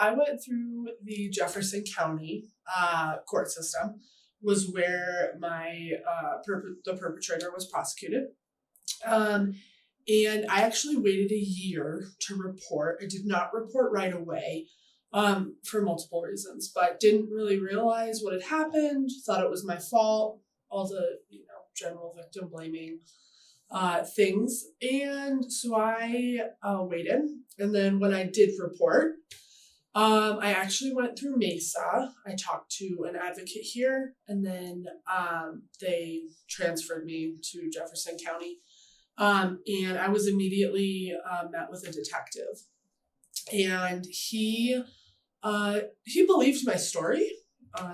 I went through the Jefferson County court system, was where my the perpetrator was prosecuted. And I actually waited a year to report. I did not report right away for multiple reasons, but didn't really realize what had happened, thought it was my fault, all the, general victim blaming things. And so I waited. And then when I did report, I actually went through Mesa. I talked to an advocate here, and then they transferred me to Jefferson County. And I was immediately met with a detective, and he believed my story.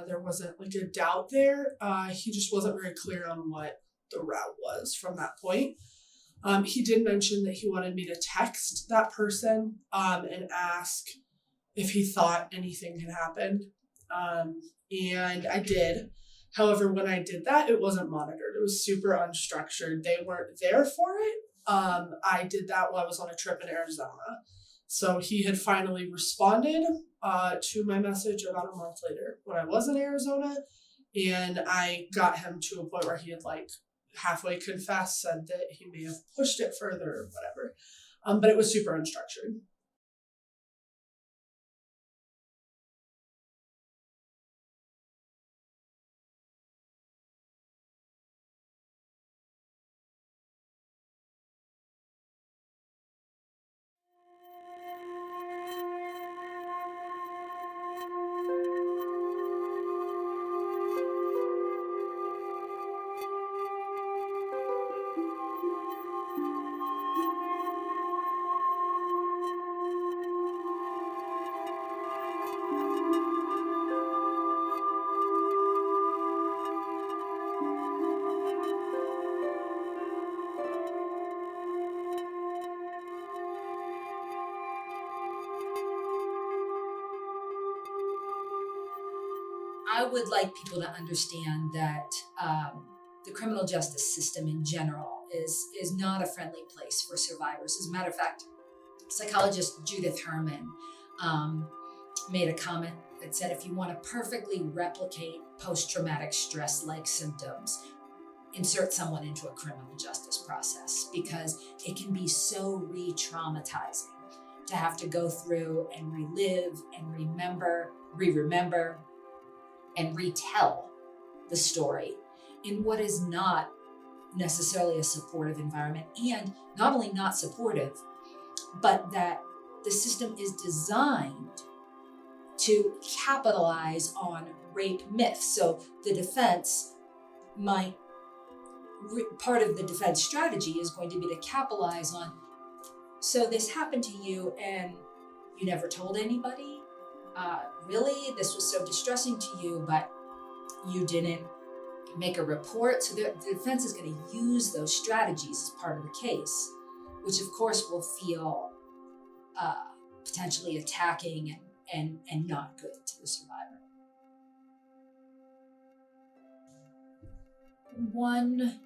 There wasn't like a doubt there. He just wasn't very clear on what the route was from that point. He did mention that he wanted me to text that person and ask if he thought anything had happened. And I did. However, when I did that, it wasn't monitored. It was super unstructured. They weren't there for it. I did that while I was on a trip in Arizona. So he had finally responded to my message about a month later when I was in Arizona. And I got him to a point where he had like halfway confessed, said that he may have pushed it further or whatever. But it was super unstructured. I would like people to understand that the criminal justice system in general is not a friendly place for survivors. As a matter of fact, psychologist Judith Herman made a comment that said if you want to perfectly replicate post-traumatic stress-like symptoms, insert someone into a criminal justice process, because it can be so re-traumatizing to have to go through and relive and remember, re-remember, and retell the story in what is not necessarily a supportive environment, and not only not supportive, but that the system is designed to capitalize on rape myths. So the defense might, part of the defense strategy is going to be to capitalize on, so this happened to you and you never told anybody? Really? This was so distressing to you, but you didn't make a report? So the defense is going to use those strategies as part of the case, which of course will feel potentially attacking and not good to the survivor. One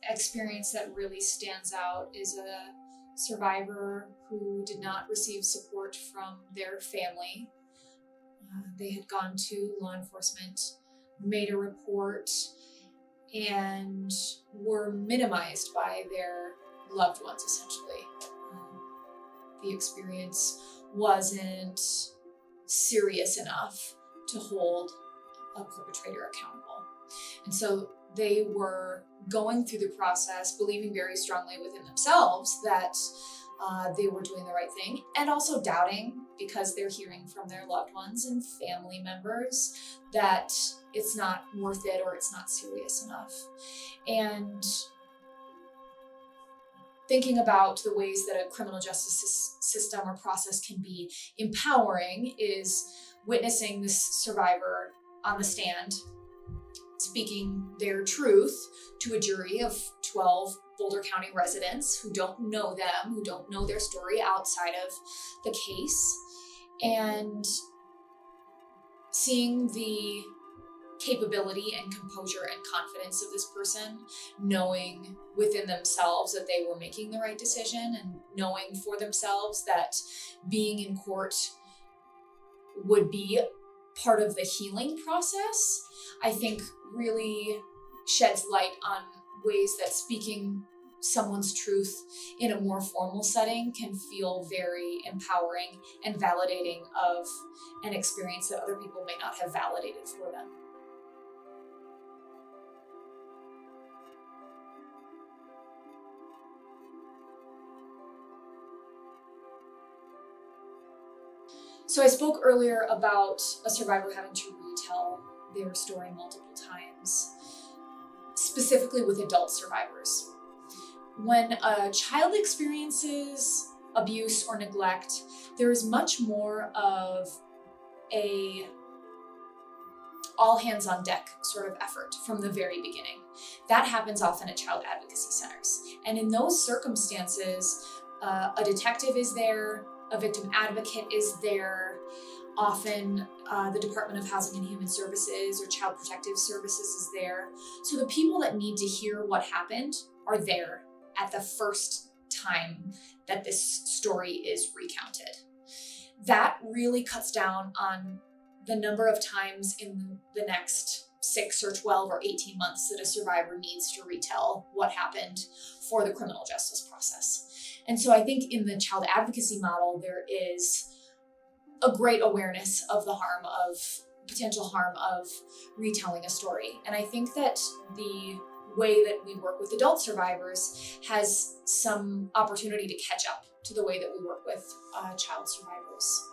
experience that really stands out is a survivor who did not receive support from their family. They had gone to law enforcement, made a report, and were minimized by their loved ones, essentially. The experience wasn't serious enough to hold a perpetrator accountable. And so they were going through the process, believing very strongly within themselves that they were doing the right thing, and also doubting, because they're hearing from their loved ones and family members that it's not worth it or it's not serious enough. And thinking about the ways that a criminal justice system or process can be empowering is witnessing this survivor on the stand speaking their truth to a jury of 12 Boulder County residents who don't know them, who don't know their story outside of the case, and seeing the capability and composure and confidence of this person, knowing within themselves that they were making the right decision, and knowing for themselves that being in court would be part of the healing process, I think really sheds light on ways that speaking someone's truth in a more formal setting can feel very empowering and validating of an experience that other people may not have validated for them. So I spoke earlier about a survivor having to retell their story multiple times, specifically with adult survivors. When a child experiences abuse or neglect, there is much more of a all hands on deck sort of effort from the very beginning. That happens often at child advocacy centers. And in those circumstances, a detective is there, a victim advocate is there, often the Department of Housing and Human Services or Child Protective Services is there. So the people that need to hear what happened are there at the first time that this story is recounted. That really cuts down on the number of times in the next 6 or 12 or 18 months that a survivor needs to retell what happened for the criminal justice process. And so I think in the child advocacy model, there is a great awareness of the potential harm of retelling a story. And I think that the way that we work with adult survivors has some opportunity to catch up to the way that we work with child survivors.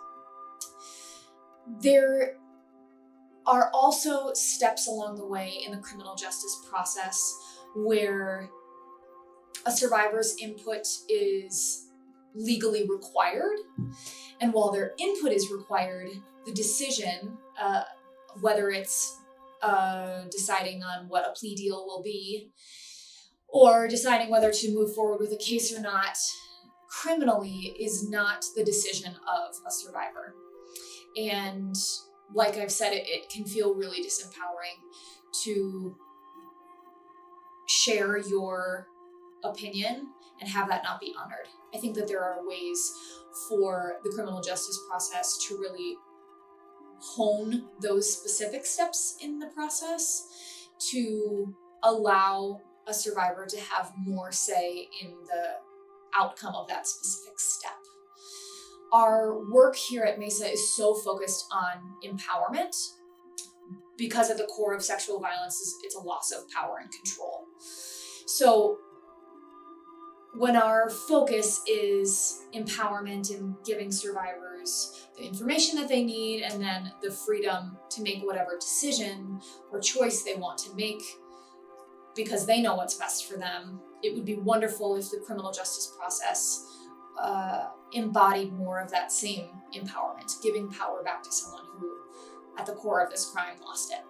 There are also steps along the way in the criminal justice process where a survivor's input is legally required. And while their input is required, the decision, whether it's deciding on what a plea deal will be, or deciding whether to move forward with a case or not, criminally is not the decision of a survivor. And like I've said, it can feel really disempowering to share your opinion and have that not be honored. I think that there are ways for the criminal justice process to really hone those specific steps in the process to allow a survivor to have more say in the outcome of that specific step. Our work here at Mesa is so focused on empowerment because at the core of sexual violence it's a loss of power and control. So when our focus is empowerment and giving survivors the information that they need and then the freedom to make whatever decision or choice they want to make because they know what's best for them, it would be wonderful if the criminal justice process embodied more of that same empowerment, giving power back to someone who, at the core of this crime, lost it.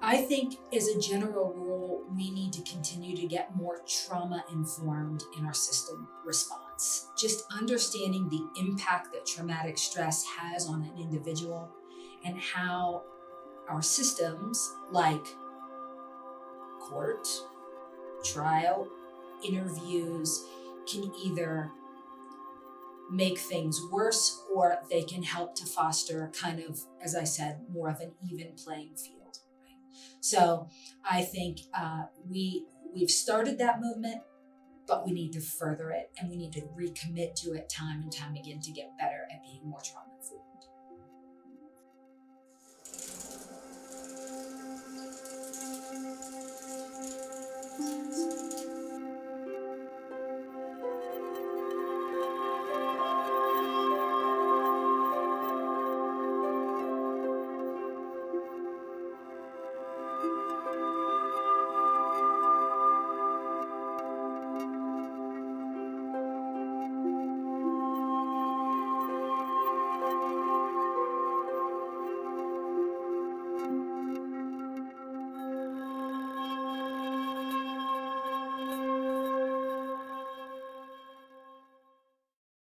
I think as a general rule, we need to continue to get more trauma informed in our system response. Just understanding the impact that traumatic stress has on an individual and how our systems like court, trial, interviews can either make things worse or they can help to foster kind of, as I said, more of an even playing field. So I think we've started that movement, but we need to further it and we need to recommit to it time and time again to get better at being more trauma